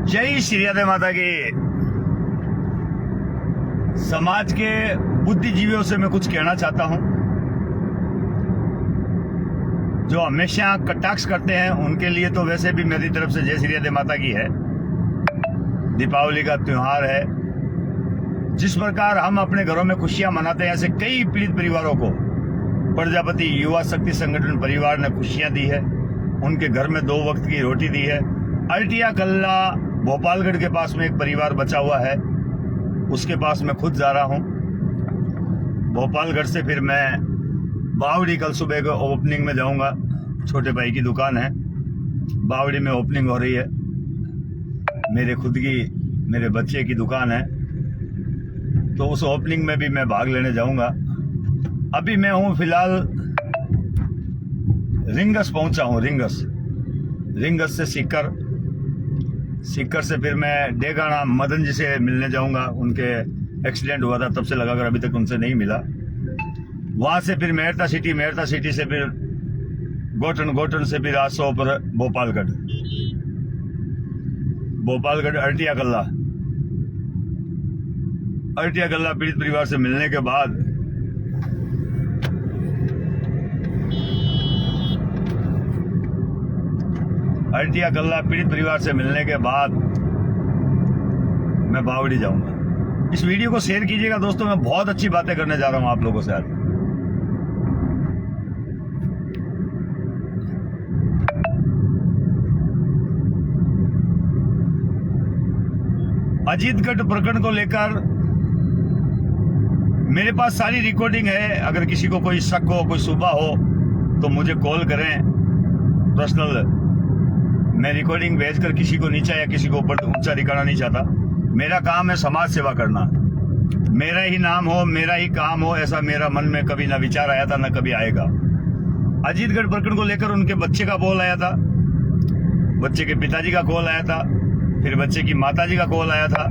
जय श्री राधे माता की। समाज के बुद्धिजीवियों से मैं कुछ कहना चाहता हूं। जो हमेशा कटाक्ष करते हैं उनके लिए तो वैसे भी मेरी तरफ से जय श्री राधे माता की है। दीपावली का त्योहार है। जिस प्रकार हम अपने घरों में खुशियां मनाते हैं, ऐसे कई पीड़ित परिवारों को प्रजापति युवा शक्ति संगठन परिवार ने खुशियां दी है। उनके घर में 2 वक्त की रोटी दी है। अल्टिया कल्ला भोपालगढ़ के पास में एक परिवार बचा हुआ है, उसके पास मैं खुद जा रहा हूं। भोपालगढ़ से फिर मैं बावड़ी कल सुबह को ओपनिंग में जाऊंगा। छोटे भाई की दुकान है, बावड़ी में ओपनिंग हो रही है। मेरे खुद की, मेरे बच्चे की दुकान है, तो उस ओपनिंग में भी मैं भाग लेने जाऊंगा। अभी मैं हूं फिलहाल रिंगस पहुंचा हूं। रिंगस से सीकर से फिर मैं डेगाना मदन जी से मिलने जाऊंगा। उनके एक्सीडेंट हुआ था, तब से लगाकर अभी तक उनसे नहीं मिला। वहां से फिर मेहता सिटी से फिर गोटन से फिर 800 पर भोपालगढ़ अल्टिया कल्ला पीड़ित परिवार से मिलने के बाद मैं बावड़ी जाऊंगा। इस वीडियो को शेयर कीजिएगा दोस्तों। मैं बहुत अच्छी बातें करने जा रहा हूं आप लोगों से आज। अजीतगढ़ प्रकरण को लेकर मेरे पास सारी रिकॉर्डिंग है। अगर किसी को कोई शक हो, कोई शुबा हो तो मुझे कॉल करें पर्सनल। मैं रिकॉर्डिंग भेजकर किसी को नीचा या किसी को ऊपर ऊंचा दिखाना नहीं चाहता। मेरा काम है समाज सेवा करना। मेरा ही नाम हो, मेरा ही काम हो, ऐसा मेरा मन में कभी ना विचार आया था, ना कभी आएगा। अजीतगढ़ प्रकरण को लेकर उनके बच्चे का कॉल आया था, बच्चे के पिताजी का कॉल आया था, फिर बच्चे की माताजी का कॉल आया था।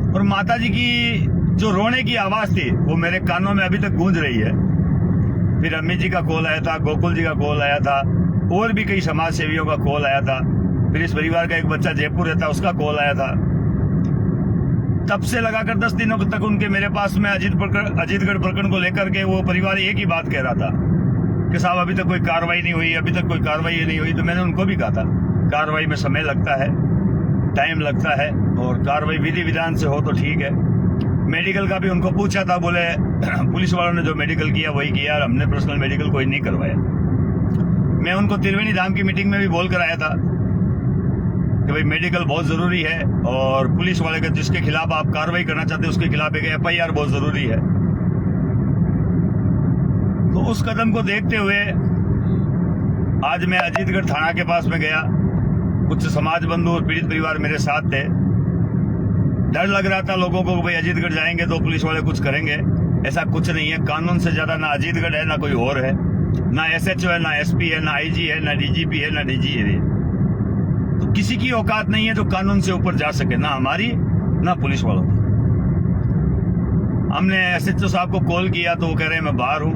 और माताजी की जो रोने की आवाज थी वो मेरे कानों में अभी तक गूंज रही है। फिर अम्मी जी का कॉल आया था, गोकुल जी का कॉल आया था, और भी कई समाज सेवियों का कॉल आया था। फिर इस परिवार का एक बच्चा जयपुर रहता, उसका कॉल आया था। तब से लगाकर 10 दिनों तक उनके मेरे पास में अजीतगढ़ प्रकरण को लेकर के वो परिवार एक ही बात कह रहा था कि साहब अभी तक कोई कार्रवाई नहीं हुई, तो मैंने उनको भी कहा था कार्रवाई में समय लगता है, टाइम लगता है, और कार्रवाई विधि विधान से हो तो ठीक है। मेडिकल का भी उनको पूछा था, बोले पुलिस वालों ने जो मेडिकल किया वही किया, हमने पर्सनल मेडिकल कोई नहीं करवाया। मैं उनको त्रिवेणी धाम की मीटिंग में भी बोल कर आया था कि भाई मेडिकल बहुत जरूरी है, और पुलिस वाले के जिसके खिलाफ आप कार्रवाई करना चाहते हैं उसके खिलाफ एक FIR बहुत जरूरी है। तो उस कदम को देखते हुए आज मैं अजीतगढ़ थाना के पास में गया। कुछ समाज बंधु और पीड़ित परिवार मेरे साथ थे। डर लग रहा था लोगों को, भाई अजीतगढ़ जाएंगे तो पुलिस वाले कुछ करेंगे। ऐसा कुछ नहीं है। कानून से ज्यादा ना अजीतगढ़ है, ना कोई और है, ना SHO है, ना SP है, ना IG है, ना DGP है, ना DG है। तो किसी की औकात नहीं है जो कानून से ऊपर जा सके, ना हमारी ना पुलिस वालों की। हमने SHO साहब को कॉल किया तो वो कह रहे हैं मैं बाहर हूं।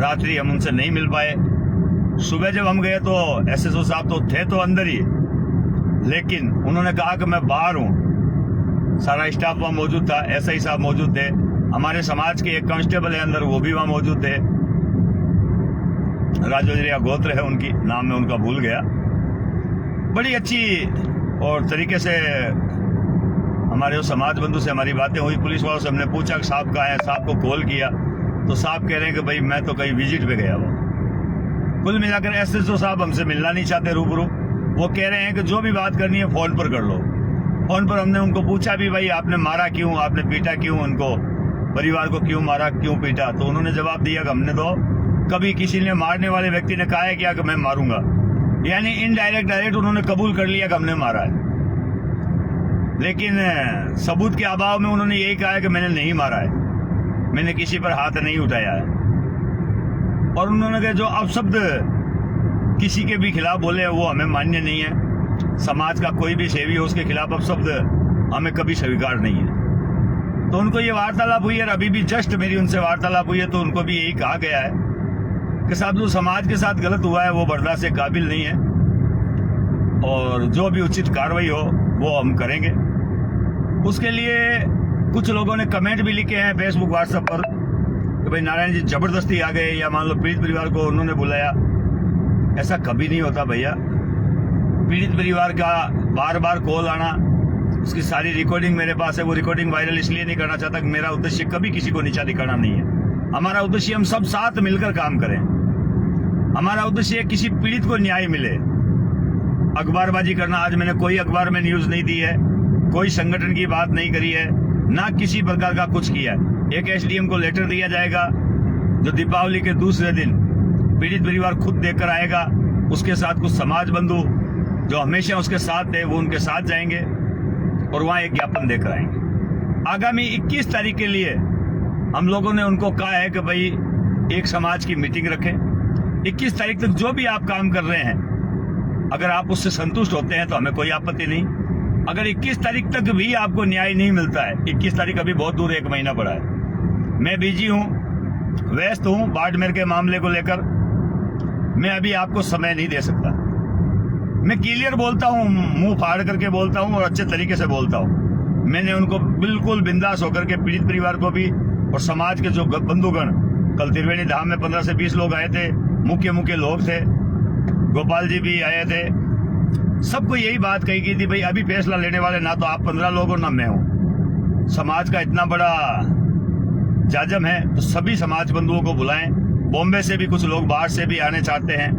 रात्रि हम उनसे नहीं मिल पाए। सुबह जब हम गए तो SHO साहब तो थे तो अंदर ही, लेकिन उन्होंने कहा कि मैं बाहर हूं। सारा स्टाफ वहां मौजूद था। SI साहब मौजूद थे, हमारे समाज के एक कांस्टेबल है अंदर, वो भी वहां मौजूद थे। राजोजरिया गोत्र है उनकी, नाम मैं उनका भूल गया। बड़ी अच्छी और तरीके से हमारे समाज बंधु से हमारी बातें हुई। पुलिस वालों से हमने पूछा कि साहब कहाँ है, साहब को कॉल किया तो साहब कह रहे हैं कि भाई मैं तो कहीं विजिट पे गया हुआ। कुल मिलाकर SHO साहब हमसे मिलना नहीं चाहते रूबरू। वो कह रहे हैं कि जो भी बात करनी है फोन पर कर लो। फोन पर हमने उनको पूछा भी, भाई आपने मारा क्यों, आपने पीटा क्यों, उनको परिवार को क्यों मारा, क्यों पीटा? तो उन्होंने जवाब दिया कि हमने तो कभी किसी ने, मारने वाले व्यक्ति ने कहा है क्या कि मैं मारूंगा, यानी डायरेक्ट उन्होंने कबूल कर लिया कि हमने मारा है। लेकिन सबूत के अभाव में उन्होंने यही कहा है कि मैंने नहीं मारा है, मैंने किसी पर हाथ नहीं उठाया है। और उन्होंने कहा जो अपशब्द किसी के भी खिलाफ बोले वो हमें मान्य नहीं है। समाज का कोई भी सेवी हो उसके खिलाफ अपशब्द हमें कभी स्वीकार नहीं है। तो उनको ये वार्तालाप हुई है, अभी भी जस्ट मेरी उनसे वार्तालाप हुई है, तो उनको भी यही कहा गया है कि साहब जो समाज के साथ गलत हुआ है वो बर्दाश्त के काबिल नहीं है। और जो भी उचित कार्रवाई हो वो हम करेंगे। उसके लिए कुछ लोगों ने कमेंट भी लिखे हैं फेसबुक व्हाट्सएप पर कि भाई नारायण जी जबरदस्ती आ गए या मान लो पीड़ित परिवार को उन्होंने बुलाया। ऐसा कभी नहीं होता भैया। पीड़ित परिवार का बार बार कॉल आना, उसकी सारी रिकॉर्डिंग मेरे पास है। वो रिकॉर्डिंग वायरल इसलिए नहीं करना चाहता कि मेरा उद्देश्य कभी किसी को नीचा दिखाना नहीं है। हमारा उद्देश्य हम सब साथ मिलकर काम करें। हमारा उद्देश्य किसी पीड़ित को न्याय मिले। अखबारबाजी करना, आज मैंने कोई अखबार में न्यूज नहीं दी है, कोई संगठन की बात नहीं करी है, ना किसी प्रकार का कुछ किया है। एक एसडीएम को लेटर दिया जाएगा जो दीपावली के दूसरे दिन पीड़ित परिवार खुद देकर आएगा। उसके साथ कुछ समाज बंधु जो हमेशा उसके साथ थे वो उनके साथ जाएंगे और वहां एक ज्ञापन देकर आएंगे। आगामी 21 तारीख के लिए हम लोगों ने उनको कहा है कि भाई एक समाज की मीटिंग रखें। 21 तारीख तक जो भी आप काम कर रहे हैं, अगर आप उससे संतुष्ट होते हैं तो हमें कोई आपत्ति नहीं। अगर 21 तारीख तक भी आपको न्याय नहीं मिलता है, 21 तारीख अभी बहुत दूर, 1 महीना पड़ा है, मैं बिजी हूं, व्यस्त हूं बाड़मेर के मामले को लेकर, मैं अभी आपको समय नहीं दे सकता। मैं क्लियर बोलता हूं, मुंह फाड़ करके बोलता हूं और अच्छे तरीके से बोलता हूं। मैंने उनको बिल्कुल बिंदास होकर के पीड़ित परिवार को भी और समाज के जो बंधुगण, कल त्रिवेणी धाम में 15 से 20 लोग आए थे, मुख्य लोग थे, गोपाल जी भी आए थे, सबको यही बात कही गई थी भाई अभी फैसला लेने वाले ना तो आप 15 लोग हो ना मैं हूं। समाज का इतना बड़ा जाजम है तो सभी समाज बंधुओं को बुलाएं। बॉम्बे से भी कुछ लोग बाहर से भी आने चाहते हैं।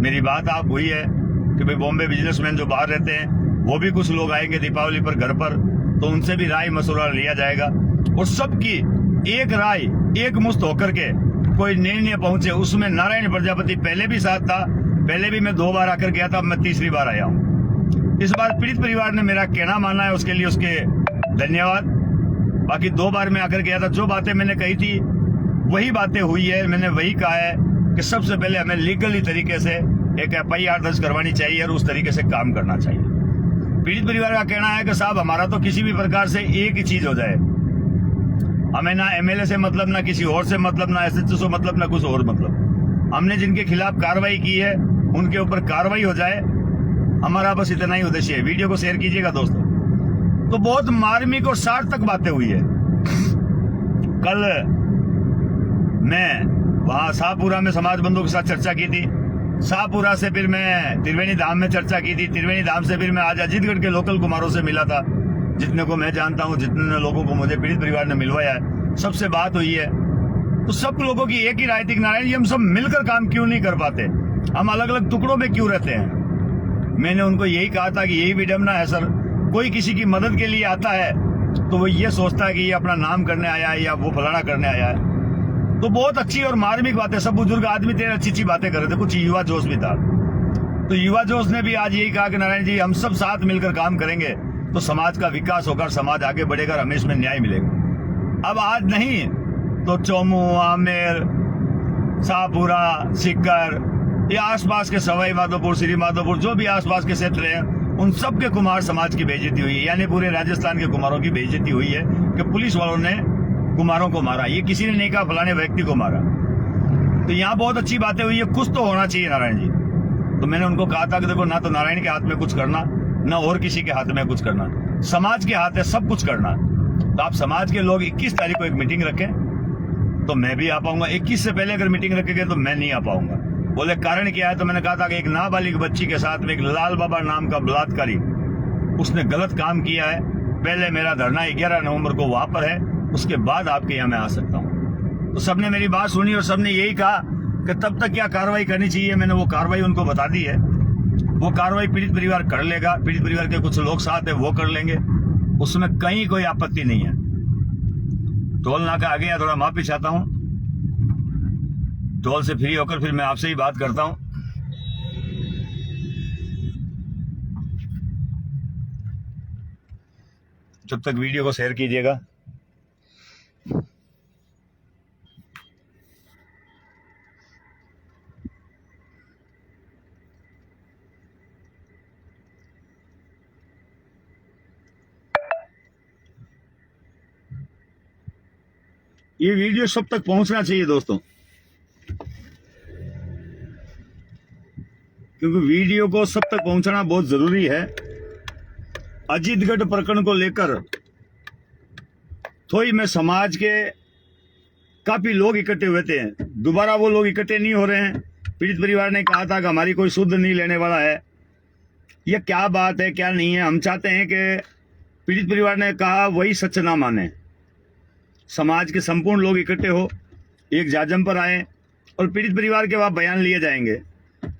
मेरी बात आप हुई है कि भाई बॉम्बे बिजनेसमैन जो बाहर रहते हैं वो भी कुछ लोग आएंगे दीपावली पर घर पर, तो उनसे भी राय मशवरा लिया जाएगा और सबकी एक राय एक मुश्त होकर के कोई निर्णय पहुंचे। उसमें नारायण प्रजापति पहले भी साथ था, पहले भी मैं 2 बार आकर गया था, अब मैं तीसरी बार आया हूं। इस बार पीड़ित परिवार ने मेरा कहना माना है, उसके लिए उसके धन्यवाद। बाकी 2 बार मैं आकर गया था, जो बातें मैंने कही थी वही बातें हुई है। मैंने वही कहा है कि सबसे पहले हमें लीगली तरीके से एक FIR दर्ज करवानी चाहिए और उस तरीके से काम करना चाहिए। पीड़ित परिवार का कहना है कि साहब हमारा तो किसी भी प्रकार से एक ही चीज हो जाए, हमें ना MLA से मतलब, ना किसी और से मतलब, ना SHO से मतलब, ना कुछ और मतलब। हमने जिनके खिलाफ कार्रवाई की है उनके ऊपर कार्रवाई हो जाए, हमारा बस इतना ही उद्देश्य है। वीडियो को शेयर कीजिएगा दोस्तों। तो बहुत मार्मिक और सार्थक बातें हुई है। कल मैं वहां शाहपुरा में समाज बंधुओं के साथ चर्चा की थी, शाहपुरा से फिर मैं त्रिवेणी धाम में चर्चा की थी, त्रिवेणी धाम से फिर मैं आज अजीतगढ़ के लोकल कुमारों से मिला था, जितने को मैं जानता हूं, जितने लोगों को मुझे पीड़ित परिवार ने मिलवाया है, सबसे बात हुई है। तो सब लोगों की एक ही राय थी, नारायण जी हम सब मिलकर काम क्यों नहीं कर पाते, हम अलग अलग टुकड़ों में क्यों रहते हैं। मैंने उनको यही कहा था कि यही विडंबना है सर, कोई किसी की मदद के लिए आता है तो वो ये सोचता है कि ये अपना नाम करने आया है या वो फलाना करने आया है। तो बहुत अच्छी और मार्मिक बातें, सब बुजुर्ग आदमी थे, अच्छी बातें कर रहे थे, कुछ युवा जोश भी था। तो युवा जोश ने भी आज यही कहा कि नारायण जी हम सब साथ मिलकर काम करेंगे तो समाज का विकास होकर समाज आगे बढ़ेगा, हमें इसमें न्याय मिलेगा। अब आज नहीं तो चौमू, आमेर, शाहपुरा, सीकर, ये आसपास के सवाई माधोपुर, श्री माधोपुर, जो भी आसपास के क्षेत्र हैं, उन सब के कुमार समाज की बेइज्जती हुई है। यानी पूरे राजस्थान के कुमारों की बेइज्जती हुई है कि पुलिस वालों ने कुमारों को मारा। ये किसी ने नहीं कहा फलाने व्यक्ति को मारा। तो यहाँ बहुत अच्छी बातें हुई है, कुछ तो होना चाहिए नारायण जी। तो मैंने उनको कहा था कि देखो ना तो नारायण के हाथ में कुछ करना, ना और किसी के हाथ में कुछ करना, समाज के हाथ है सब कुछ करना। तो आप समाज के लोग 21 तारीख को एक मीटिंग रखें तो मैं भी आ पाऊंगा। 21 से पहले अगर मीटिंग रखेंगे तो मैं नहीं आ पाऊंगा। बोले कारण क्या है, तो मैंने कहा था कि एक नाबालिग बच्ची के साथ में एक लाल बाबा नाम का बलात्कारी, उसने गलत काम किया है। पहले मेरा धरना 11 नवंबर को वहां पर है, उसके बाद आपके यहाँ मैं आ सकता हूँ। तो सबने मेरी बात सुनी और सबने यही कहा कि तब तक क्या कार्रवाई करनी चाहिए। मैंने वो कार्रवाई उनको बता दी है, वो कार्रवाई पीड़ित परिवार कर लेगा, पीड़ित परिवार के कुछ लोग साथ है वो कर लेंगे, उसमें कहीं कोई आपत्ति नहीं है। टोल नाका आ गया, थोड़ा माफी चाहता हूँ, टोल से फ्री होकर फिर मैं आपसे ही बात करता हूँ। जब तक वीडियो को शेयर कीजिएगा। ये वीडियो सब तक पहुंचना चाहिए दोस्तों, क्योंकि वीडियो को सब तक पहुंचाना बहुत जरूरी है। अजीतगढ़ प्रकरण को लेकर थोड़ी में समाज के काफी लोग इकट्ठे हुए थे, दोबारा वो लोग इकट्ठे नहीं हो रहे हैं। पीड़ित परिवार ने कहा था कि हमारी कोई सुध नहीं लेने वाला है। यह क्या बात है, क्या नहीं है? हम चाहते हैं कि पीड़ित परिवार ने कहा वही सच ना माने। समाज के संपूर्ण लोग इकट्ठे हो, एक जाजम पर आए और पीड़ित परिवार के वहां बयान लिए जाएंगे।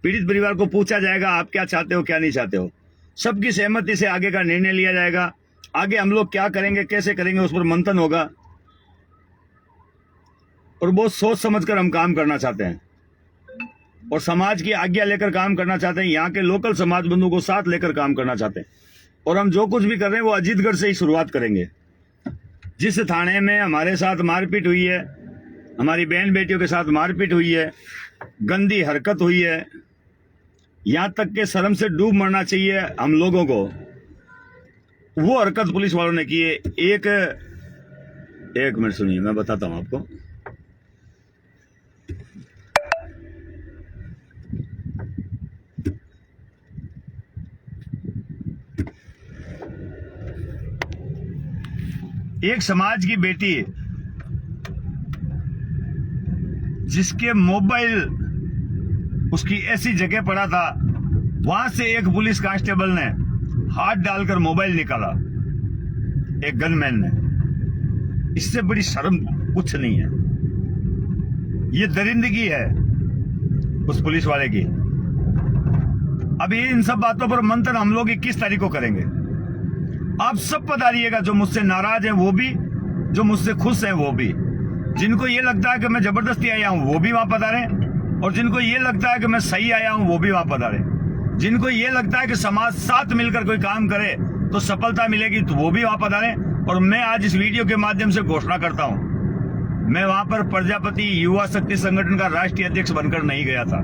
पीड़ित परिवार को पूछा जाएगा आप क्या चाहते हो, क्या नहीं चाहते हो। सबकी सहमति से आगे का निर्णय लिया जाएगा। आगे हम लोग क्या करेंगे, कैसे करेंगे, उस पर मंथन होगा। और बहुत सोच समझकर हम काम करना चाहते हैं और समाज की आज्ञा लेकर काम करना चाहते हैं। यहाँ के लोकल समाज बंधु को साथ लेकर काम करना चाहते हैं। और हम जो कुछ भी कर रहे हैं वो अजीतगढ़ से ही शुरुआत करेंगे। जिस थाने में हमारे साथ मारपीट हुई है, हमारी बहन बेटियों के साथ मारपीट हुई है, गंदी हरकत हुई है, यहाँ तक के शर्म से डूब मरना चाहिए हम लोगों को, वो हरकत पुलिस वालों ने की है। एक मिनट सुनिए, मैं बताता हूं आपको। एक समाज की बेटी जिसके मोबाइल उसकी ऐसी जगह पड़ा था, वहां से एक पुलिस कांस्टेबल ने हाथ डालकर मोबाइल निकाला, एक गनमैन ने। इससे बड़ी शर्म कुछ नहीं है। ये दरिंदगी है उस पुलिस वाले की। अभी इन सब बातों पर मंथन हम लोग 21 तारीख को करेंगे। आप सब पधारिएगा, जो मुझसे नाराज है वो भी, जो मुझसे खुश है वो भी। जिनको ये लगता है कि मैं जबरदस्ती आया हूं वो भी वहां पधारे, और जिनको ये लगता है कि मैं सही आया हूं वो भी वहां पधारे। जिनको ये लगता है कि समाज साथ मिलकर कोई काम करे तो सफलता मिलेगी तो वो भी वहां पधारे। और मैं आज इस वीडियो के माध्यम से घोषणा करता हूं, मैं वहां पर प्रजापति युवा शक्ति संगठन का राष्ट्रीय अध्यक्ष बनकर नहीं गया था।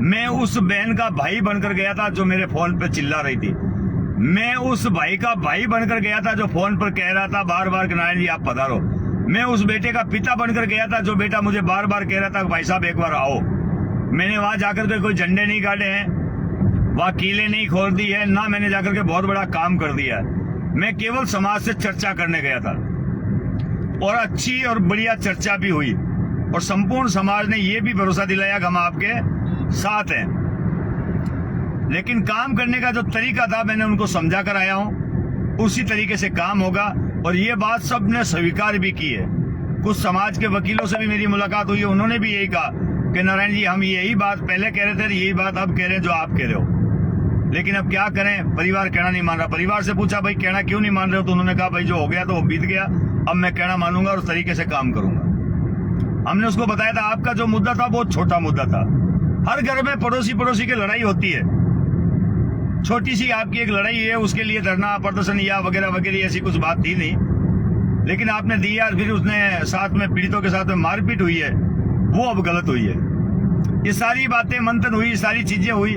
मैं उस बहन का भाई बनकर गया था जो मेरे फोन पर चिल्ला रही थी। मैं उस भाई का भाई बनकर गया था जो फोन पर कह रहा था बार बार कि नारायण जी आप पधारो। मैं उस बेटे का पिता बनकर गया था जो बेटा मुझे बार बार कह रहा था भाई साहब एक बार आओ। मैंने वहां जाकर के कोई झंडे नहीं काटे हैं, वहां कीले नहीं खोल दी है, ना मैंने जाकर के बहुत बड़ा काम कर दिया है। मैं केवल समाज से चर्चा करने गया था और अच्छी और बढ़िया चर्चा भी हुई और संपूर्ण समाज ने यह भी भरोसा दिलाया कि हम आपके साथ हैं। लेकिन काम करने का जो तरीका था मैंने उनको समझा कर आया हूं, उसी तरीके से काम होगा। और ये बात सबने स्वीकार भी की है। कुछ समाज के वकीलों से भी मेरी मुलाकात हुई है, उन्होंने भी यही कहा कि नारायण जी हम यही बात पहले कह रहे थे, यही बात अब कह रहे हैं जो आप कह रहे हो। लेकिन अब क्या करें, परिवार कहना नहीं मान रहा। परिवार से पूछा भाई कहना क्यों नहीं मान रहे हो, तो उन्होंने कहा भाई जो हो गया तो वो बीत गया, अब मैं कहना मानूंगा और उस तरीके से काम करूंगा। हमने उसको बताया था आपका जो मुद्दा था बहुत छोटा मुद्दा था। हर घर में पड़ोसी की लड़ाई होती है, छोटी सी आपकी एक लड़ाई है, उसके लिए धरना प्रदर्शन या वगैरह वगैरह ऐसी कुछ बात थी नहीं। लेकिन आपने दिया, फिर उसने साथ में पीड़ितों के साथ में मारपीट हुई है, वो अब गलत हुई है। ये सारी बातें मंथन हुई, सारी चीजें हुई।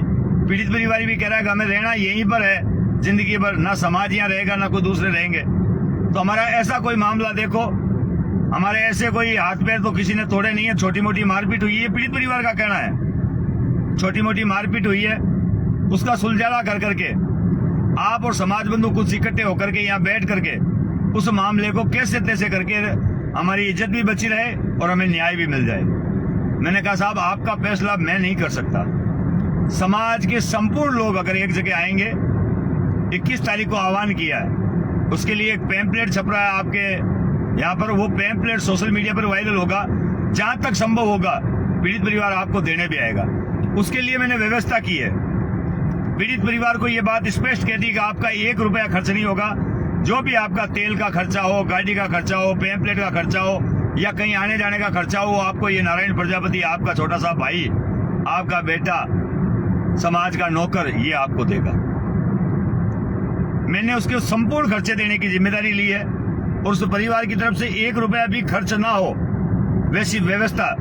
पीड़ित परिवार भी कह रहा है कि हमें रहना यहीं पर है जिंदगी भर, ना समाज यहाँ रहेगा ना कोई दूसरे रहेंगे। तो हमारा ऐसा कोई मामला देखो, हमारे ऐसे कोई हाथ पैर तो किसी ने तोड़े नहीं है। छोटी मोटी मारपीट हुई है, पीड़ित परिवार का कहना है छोटी मोटी मारपीट हुई है, उसका सुलझाना कर करके आप और समाज बंधु कुछ इकट्ठे होकर के यहाँ बैठ करके उस मामले को कैसे तैसे करके हमारी इज्जत भी बची रहे और हमें न्याय भी मिल जाए। मैंने कहा साहब आपका फैसला मैं नहीं कर सकता, समाज के संपूर्ण लोग अगर एक जगह आएंगे, 21 तारीख को आह्वान किया है, उसके लिए एक पैम्पलेट छप रहा है आपके यहाँ पर। वो पैम्पलेट सोशल मीडिया पर वायरल होगा, जहां तक संभव होगा पीड़ित परिवार आपको देने भी आएगा। उसके लिए मैंने व्यवस्था की है। पीड़ित परिवार को यह बात स्पष्ट कह दी कि आपका 1 रुपया खर्च नहीं होगा। जो भी आपका तेल का खर्चा हो, गाड़ी का खर्चा हो, पैम्पलेट का खर्चा हो या कहीं आने जाने का खर्चा हो, आपको ये नारायण प्रजापति, आपका छोटा सा भाई, आपका बेटा, समाज का नौकर, ये आपको देगा। मैंने उसके संपूर्ण खर्चे देने की जिम्मेदारी ली है और उस परिवार की तरफ से 1 रुपया भी खर्च ना हो वैसी व्यवस्था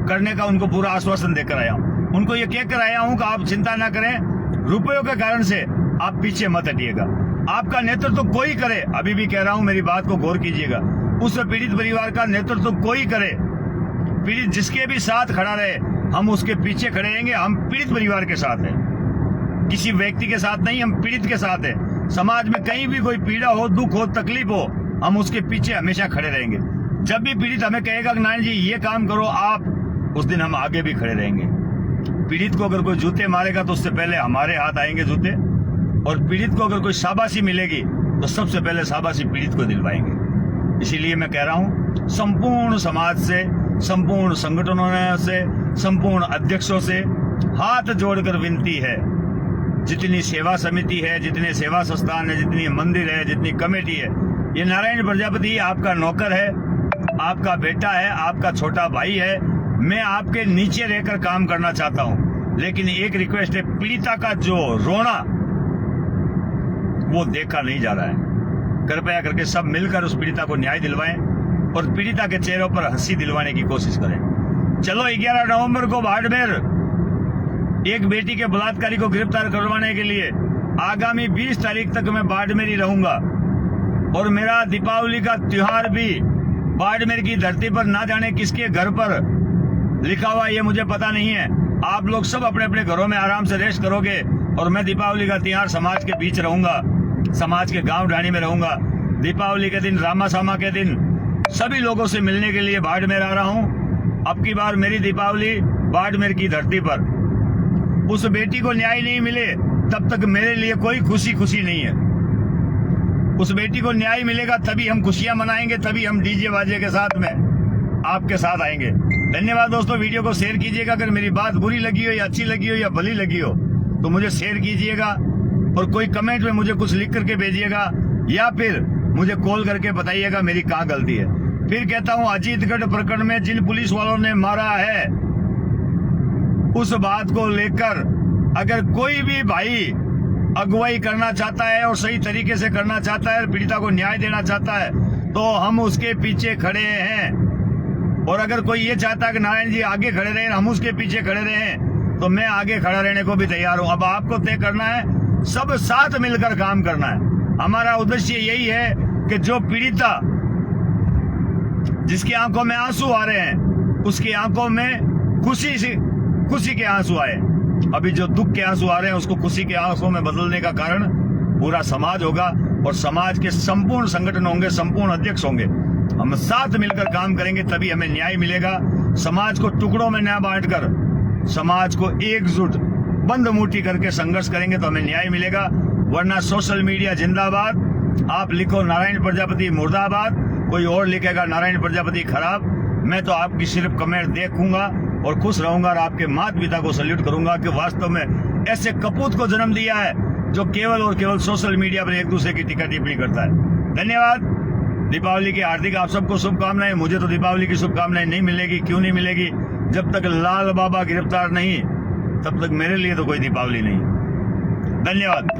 करने का उनको पूरा आश्वासन देकर आया हूं। उनको ये कहकर आया हूं कि आप चिंता ना करें, रुपयों के कारण से आप पीछे मत हटिएगा। आपका नेतृत्व कोई करे, अभी भी कह रहा हूं, मेरी बात को गौर कीजिएगा, उस पीड़ित परिवार का नेतृत्व कोई करे, पीड़ित जिसके भी साथ खड़ा रहे, हम उसके पीछे खड़े रहेंगे। हम पीड़ित परिवार के साथ हैं, किसी व्यक्ति के साथ नहीं, हम पीड़ित के साथ हैं। समाज में कहीं भी कोई पीड़ा हो, दुख हो, तकलीफ हो, हम उसके पीछे हमेशा खड़े रहेंगे। जब भी पीड़ित हमें कहेगा कि नारायण जी ये काम करो आप, उस दिन हम आगे भी खड़े रहेंगे। पीड़ित को अगर कोई जूते मारेगा तो उससे पहले हमारे हाथ आएंगे जूते, और पीड़ित को अगर कोई शाबाशी मिलेगी तो सबसे पहले शाबाशी पीड़ित को दिलवाएंगे। इसीलिए मैं कह रहा हूं, संपूर्ण समाज से, संपूर्ण संगठनों से, संपूर्ण अध्यक्षों से हाथ जोड़कर विनती है, जितनी सेवा समिति है, जितने सेवा संस्थान है, जितनी मंदिर है, जितनी कमेटी है, ये नारायण प्रजापति आपका नौकर है, आपका बेटा है, आपका छोटा भाई है। मैं आपके नीचे रहकर काम करना चाहता हूं, लेकिन एक रिक्वेस्ट है, पीड़िता का जो रोना वो देखा नहीं जा रहा है। कृपया करके सब मिलकर उस पीड़िता को न्याय दिलवाएं और पीड़िता के चेहरों पर हंसी दिलवाने की कोशिश करें। चलो 11 नवंबर को बाड़मेर एक बेटी के बलात्कारी को गिरफ्तार करवाने के लिए आगामी 20 तारीख तक मैं बाड़मेर ही रहूंगा, और मेरा दीपावली का त्योहार भी बाड़मेर की धरती पर ना जाने किसके घर पर लिखा हुआ ये मुझे पता नहीं है। आप लोग सब अपने अपने घरों में आराम से रेस्ट करोगे, और मैं दीपावली का त्योहार समाज के बीच रहूंगा, समाज के गांव ढाणी में रहूंगा। दीपावली के दिन, रामा सामा के दिन सभी लोगों से मिलने के लिए बाड़मेर आ रहा हूं। अब की बार मेरी दीपावली बाड़मेर की धरती पर। उस बेटी को न्याय नहीं मिले तब तक मेरे लिए कोई खुशी नहीं है। उस बेटी को न्याय मिलेगा तभी हम खुशियां मनाएंगे, तभी हम डीजे बाजे के साथ में आपके साथ आएंगे। धन्यवाद दोस्तों, वीडियो को शेयर कीजिएगा। अगर मेरी बात बुरी लगी हो या अच्छी लगी हो या भली लगी हो तो मुझे शेयर कीजिएगा, और कोई कमेंट में मुझे कुछ लिख करके भेजिएगा, या फिर मुझे कॉल करके बताइएगा मेरी कहाँ गलती है। फिर कहता हूँ, अजीतगढ़ प्रकरण में जिन पुलिस वालों ने मारा है, उस बात को लेकर अगर कोई भी भाई अगुवाई करना चाहता है और सही तरीके से करना चाहता है, पीड़िता को न्याय देना चाहता है, तो हम उसके पीछे खड़े हैं। और अगर कोई ये चाहता है कि नारायण जी आगे खड़े रहें, हम उसके पीछे खड़े रहें, तो मैं आगे खड़ा रहने को भी तैयार हूं। अब आपको तय करना है, सब साथ मिलकर काम करना है। हमारा उद्देश्य यही है कि जो पीड़िता, जिसकी आंखों में आंसू आ रहे हैं, उसकी आंखों में खुशी के आंसू आए। अभी जो दुख के आंसू आ रहे हैं उसको खुशी के आंसू में बदलने का कारण पूरा समाज होगा, और समाज के संपूर्ण संगठन होंगे, संपूर्ण अध्यक्ष होंगे। हम साथ मिलकर काम करेंगे तभी हमें न्याय मिलेगा। समाज को टुकड़ों में न बांटकर, समाज को एकजुट बंद मुट्ठी करके संघर्ष करेंगे तो हमें न्याय मिलेगा। वरना सोशल मीडिया जिंदाबाद, आप लिखो नारायण प्रजापति मुर्दाबाद, कोई और लिखेगा नारायण प्रजापति खराब। मैं तो आपकी सिर्फ कमेंट देखूंगा और खुश रहूंगा, और आपके माता पिता को सल्यूट करूंगा कि वास्तव में ऐसे कपूत को जन्म दिया है जो केवल और केवल सोशल मीडिया पर एक दूसरे की टीका टिप्पणी करता है। धन्यवाद। दीपावली की हार्दिक आप सबको शुभकामनाएं। मुझे तो दीपावली की शुभकामनाएं नहीं मिलेगी। क्यों नहीं मिलेगी? जब तक लाल बाबा गिरफ्तार नहीं, तब तक मेरे लिए तो कोई दीपावली नहीं। धन्यवाद।